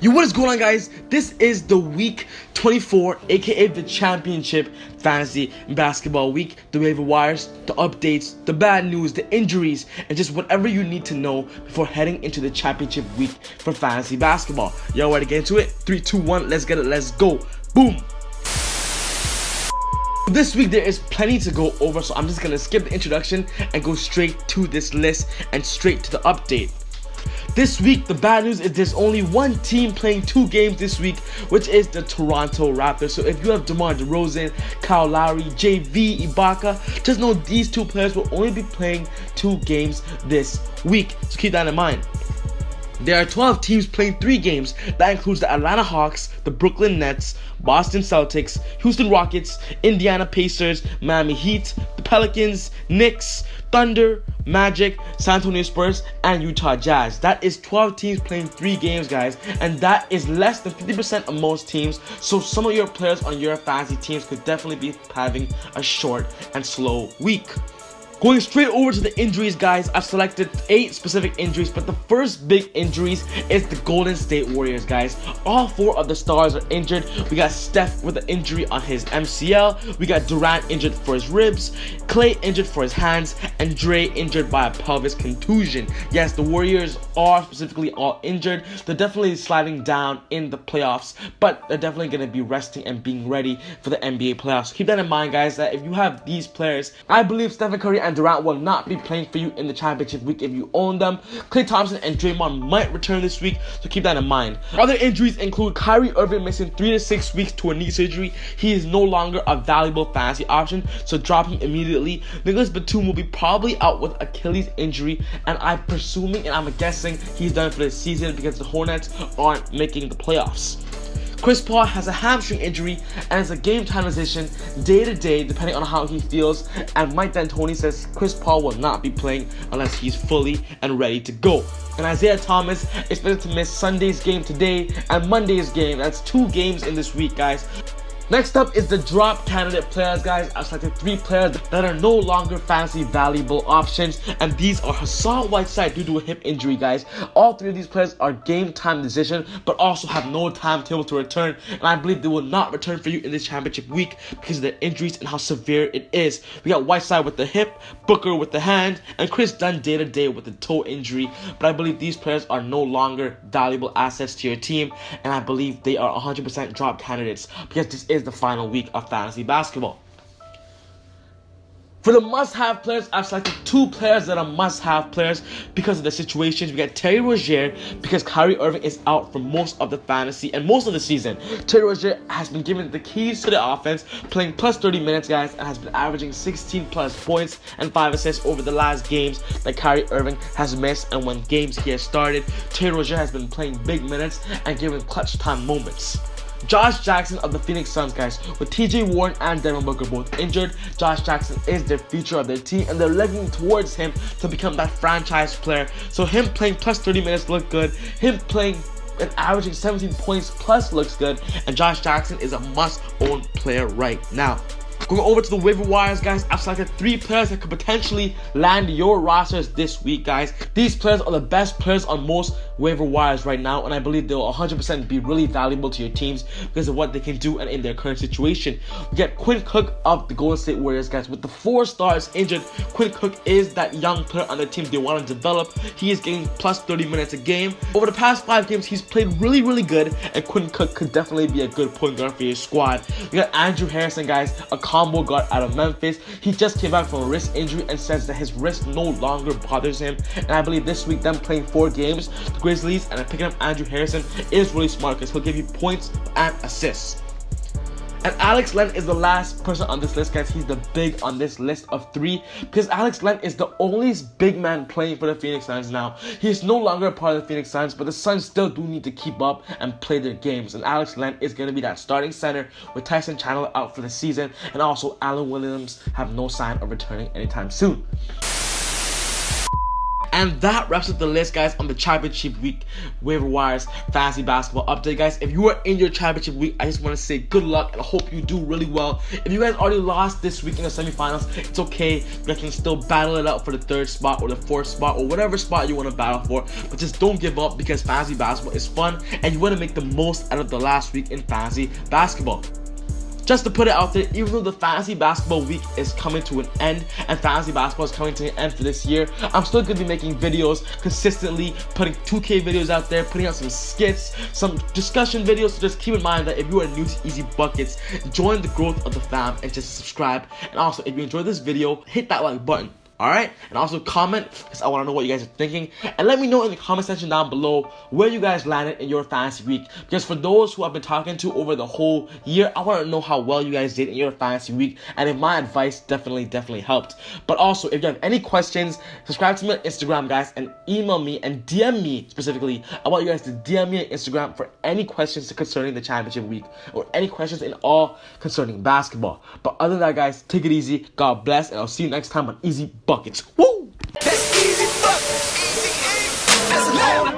Yo, what is going on, guys? This is the week 24, aka the championship fantasy basketball week. The waiver wires, the updates, the bad news, the injuries, and just whatever you need to know before heading into the championship week for fantasy basketball. Y'all ready to get into it? 3, 2, 1, let's get it, let's go. Boom! This week there is plenty to go over, so I'm just gonna skip the introduction and go straight to this list and straight to the update. This week, the bad news is there's only one team playing 2 games this week, which is the Toronto Raptors. So if you have DeMar DeRozan, Kyle Lowry, JV, Ibaka, just know these 2 players will only be playing 2 games this week. So keep that in mind. There are 12 teams playing 3 games. That includes the Atlanta Hawks, the Brooklyn Nets, Boston Celtics, Houston Rockets, Indiana Pacers, Miami Heat, the Pelicans, Knicks, Thunder, Magic, San Antonio Spurs, and Utah Jazz. That is 12 teams playing 3 games, guys, and that is less than 50% of most teams. So some of your players on your fantasy teams could definitely be having a short and slow week. Going straight over to the injuries, guys, I've selected 8 specific injuries, but the first big injuries is the Golden State Warriors, guys. All 4 of the stars are injured. We got Steph with an injury on his MCL. We got Durant injured for his ribs, Clay injured for his hands, and Dre injured by a pelvis contusion. Yes, the Warriors are specifically all injured. They're definitely sliding down in the playoffs, but they're definitely going to be resting and being ready for the NBA playoffs. Keep that in mind, guys, that if you have these players, I believe Stephen Curry and Durant will not be playing for you in the championship week if you own them. Klay Thompson and Draymond might return this week, so keep that in mind. Other injuries include Kyrie Irving missing 3 to 6 weeks to a knee surgery. He is no longer a valuable fantasy option, so drop him immediately. Nicholas Batum will be probably out with Achilles injury, and I'm presuming and I'm guessing he's done for the season because the Hornets aren't making the playoffs. Chris Paul has a hamstring injury and it's a game time decision day to day depending on how he feels, and Mike D'Antoni says Chris Paul will not be playing unless he's fully and ready to go. And Isaiah Thomas is expected to miss Sunday's game today and Monday's game. That's 2 games in this week, guys. Next up is the drop candidate players, guys. I've selected 3 players that are no longer fantasy valuable options, and these are Hassan Whiteside due to a hip injury, guys. All 3 of these players are game time decision, but also have no timetable to return, and I believe they will not return for you in this championship week because of their injuries and how severe it is. We got Whiteside with the hip, Booker with the hand, and Chris Dunn day to day with the toe injury, but I believe these players are no longer valuable assets to your team, and I believe they are 100% drop candidates because this is the final week of fantasy basketball. For the must-have players, I've selected 2 players that are must-have players because of the situations. We got Terry Rozier because Kyrie Irving is out for most of the fantasy and most of the season. Terry Rozier has been given the keys to the offense, playing plus 30 minutes, guys, and has been averaging 16 plus points and 5 assists over the last games that Kyrie Irving has missed. And when games he has started, Terry Rozier has been playing big minutes and giving clutch time moments. Josh Jackson of the Phoenix Suns, guys, with TJ Warren and Devin Booker both injured. Josh Jackson is their future of their team, and they're looking towards him to become that franchise player. So him playing plus 30 minutes look good. Him playing and averaging 17 points plus looks good. And Josh Jackson is a must-own player right now. Going over to the waiver wires, guys, I've selected 3 players that could potentially land your rosters this week, guys. These players are the best players on most waiver wires right now, and I believe they'll 100% be really valuable to your teams because of what they can do and in their current situation. We get Quinn Cook of the Golden State Warriors, guys. With the 4 stars injured, Quinn Cook is that young player on the team they want to develop. He is getting plus 30 minutes a game. Over the past 5 games, he's played really, really good, and Quinn Cook could definitely be a good point guard for your squad. We got Andrew Harrison, guys, a combo guard out of Memphis. He just came back from a wrist injury and says that his wrist no longer bothers him, and I believe this week them playing 4 games, the Grizzlies, and picking up Andrew Harrison is really smart because he'll give you points and assists. And Alex Len is the last person on this list, guys. He's the big on this list of 3 because Alex Len is the only big man playing for the Phoenix Suns now. He's no longer a part of the Phoenix Suns, but the Suns still do need to keep up and play their games. And Alex Len is going to be that starting center with Tyson Chandler out for the season, and also Allen Williams have no sign of returning anytime soon. And that wraps up the list, guys, on the championship week waiver wires fantasy basketball update, guys. If you are in your championship week, I just want to say good luck and I hope you do really well. If you guys already lost this week in the semifinals, it's okay. You guys can still battle it out for the 3rd spot or the 4th spot or whatever spot you want to battle for. But just don't give up, because fantasy basketball is fun and you want to make the most out of the last week in fantasy basketball. Just to put it out there, even though the fantasy basketball week is coming to an end and fantasy basketball is coming to an end for this year, I'm still going to be making videos consistently, putting 2K videos out there, putting out some skits, some discussion videos. So just keep in mind that if you are new to Easy Buckets, join the growth of the fam and just subscribe. And also, if you enjoyed this video, hit that like button. Alright, and also comment, because I want to know what you guys are thinking, and let me know in the comment section down below where you guys landed in your fantasy week, because for those who I've been talking to over the whole year, I want to know how well you guys did in your fantasy week, and if my advice definitely helped. But also, if you have any questions, subscribe to me on Instagram, guys, and email me and DM me specifically. I want you guys to DM me on Instagram for any questions concerning the championship week, or any questions in all concerning basketball. But other than that, guys, take it easy, God bless, and I'll see you next time on Easy Buckets. Woo! That's Easy Buckets. Easy, easy. That's